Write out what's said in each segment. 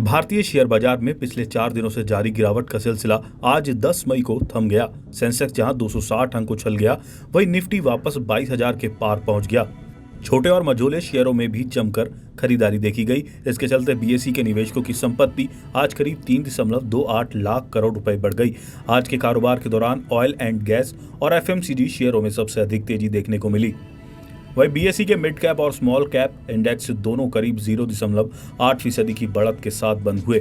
भारतीय शेयर बाजार में पिछले 4 दिनों से जारी गिरावट का सिलसिला आज 10 मई को थम गया। सेंसेक्स जहां 260 अंक उछल गया, वहीं निफ्टी वापस 22,000 के पार पहुंच गया। छोटे और मझोले शेयरों में भी जमकर खरीदारी देखी गई। इसके चलते बीएसई के निवेशकों की संपत्ति आज करीब 3.28 लाख करोड़ रुपए बढ़ गई। आज के कारोबार के दौरान ऑयल एंड गैस और एफएमसीजी शेयरों में सबसे अधिक तेजी देखने को मिली। वहीं बीएसई के मिड कैप और स्मॉल कैप इंडेक्स दोनों करीब 0.8% की बढ़त के साथ बंद हुए।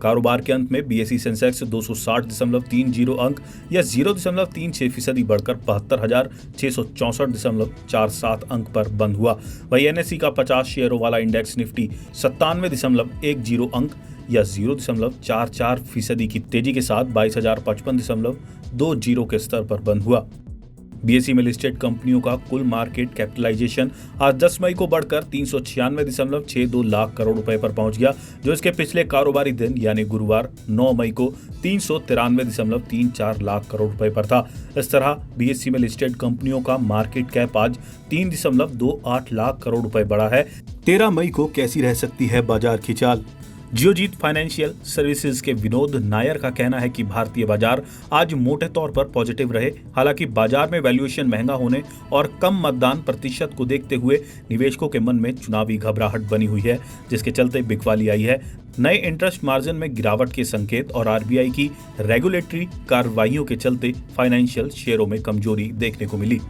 कारोबार के अंत में बीएसई सेंसेक्स 260.30 अंक या 0.36% बढ़कर 72,664.47 अंक पर बंद हुआ। वहीं एनएसई का 50 शेयरों वाला इंडेक्स निफ्टी 97.10 अंक या 0.44% की तेजी के साथ 22,055.20 के स्तर पर बंद हुआ। बीएसई में लिस्टेड कंपनियों का कुल मार्केट कैपिटलाइजेशन आज 10 मई को बढ़कर 396.62 लाख करोड़ रुपए पर पहुंच गया, जो इसके पिछले कारोबारी दिन यानी गुरुवार 9 मई को 393.34 लाख करोड़ रुपए पर था। इस तरह बीएसई में लिस्टेड कंपनियों का मार्केट कैप आज 3.28 लाख करोड़ रुपए बढ़ा है। 13 मई को कैसी रह सकती है बाजार की चाल? जियोजीत फाइनेंशियल सर्विसेज के विनोद नायर का कहना है कि भारतीय बाजार आज मोटे तौर पर पॉजिटिव रहे। हालांकि बाजार में वैल्यूएशन महंगा होने और कम मतदान प्रतिशत को देखते हुए निवेशकों के मन में चुनावी घबराहट बनी हुई है, जिसके चलते बिकवाली आई है। नए इंटरेस्ट मार्जिन में गिरावट के संकेत और आरबीआई की रेगुलेटरी कार्रवाइयों के चलते फाइनेंशियल शेयरों में कमजोरी देखने को मिली।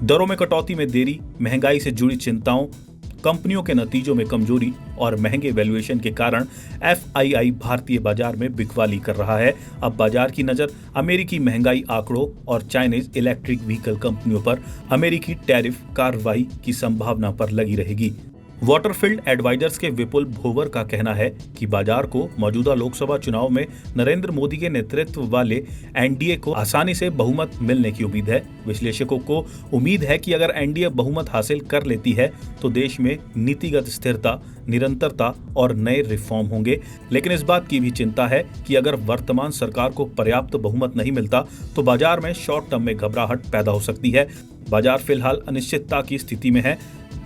दरों में कटौती में देरी, महंगाई से जुड़ी चिंताओं, कंपनियों के नतीजों में कमजोरी और महंगे वैल्यूएशन के कारण एफआईआई भारतीय बाजार में बिकवाली कर रहा है। अब बाजार की नजर अमेरिकी महंगाई आंकड़ों और चाइनीज इलेक्ट्रिक व्हीकल कंपनियों पर अमेरिकी टैरिफ कार्रवाई की संभावना पर लगी रहेगी। वाटरफील्ड एडवाइजर्स के विपुल भोवर का कहना है कि बाजार को मौजूदा लोकसभा चुनाव में नरेंद्र मोदी के नेतृत्व वाले एनडीए को आसानी से बहुमत मिलने की उम्मीद है। विश्लेषकों को उम्मीद है कि अगर एनडीए बहुमत हासिल कर लेती है तो देश में नीतिगत स्थिरता, निरंतरता और नए रिफॉर्म होंगे। लेकिन इस बात की भी चिंता है कि अगर वर्तमान सरकार को पर्याप्त बहुमत नहीं मिलता तो बाजार में शॉर्ट टर्म में घबराहट पैदा हो सकती है। बाजार फिलहाल अनिश्चितता की स्थिति में है,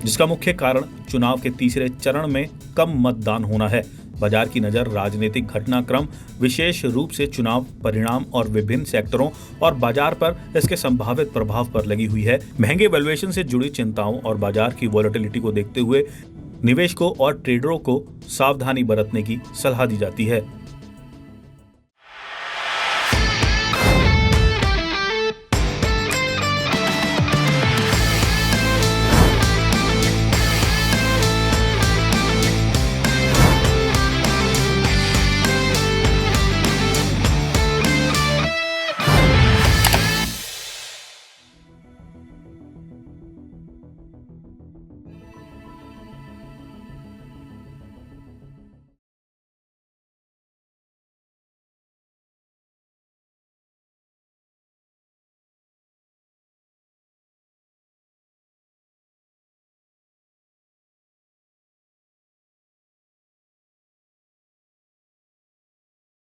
जिसका मुख्य कारण चुनाव के तीसरे चरण में कम मतदान होना है। बाजार की नजर राजनीतिक घटनाक्रम, विशेष रूप से चुनाव परिणाम और विभिन्न सेक्टरों और बाजार पर इसके संभावित प्रभाव पर लगी हुई है। महंगे वैल्यूएशन से जुड़ी चिंताओं और बाजार की वॉलेटिलिटी को देखते हुए निवेशकों और ट्रेडरों को सावधानी बरतने की सलाह दी जाती है।